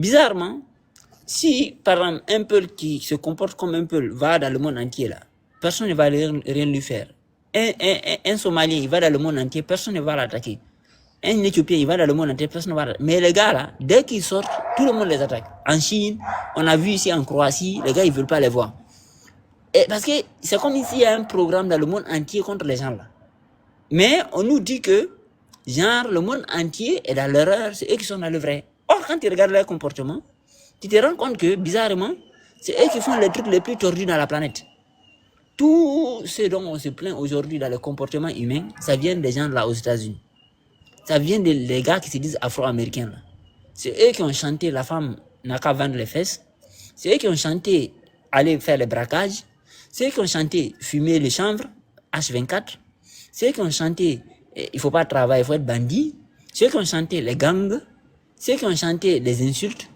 Bizarrement, si par exemple un peuple qui se comporte comme un peuple va dans le monde entier là, personne ne va rien lui faire. Un Somalien, il va dans le monde entier, personne ne va l'attaquer. Un Éthiopien, il va dans le monde entier, personne ne va l'attaquer. Mais les gars là, dès qu'ils sortent, tout le monde les attaque. En Chine, on a vu ici en Croatie, les gars ils veulent pas les voir. Et parce que c'est comme ici il y a un programme dans le monde entier contre les gens là. Mais on nous dit que, genre, le monde entier est dans l'erreur, c'est eux qui sont dans le vrai. Or, quand tu regardes leur comportement, tu te rends compte que, bizarrement, c'est eux qui font les trucs les plus tordus dans la planète. Tout ce dont on se plaint aujourd'hui dans le comportement humain, ça vient des gens là aux États-Unis. Ça vient des gars qui se disent afro-américains là. C'est eux qui ont chanté la femme n'a qu'à vendre les fesses. C'est eux qui ont chanté aller faire les braquages. C'est eux qui ont chanté fumer les chanvres, H24. C'est eux qui ont chanté il faut pas travailler, il faut être bandit. C'est eux qui ont chanté les gangs. C'est eux qui ont chanté les insultes.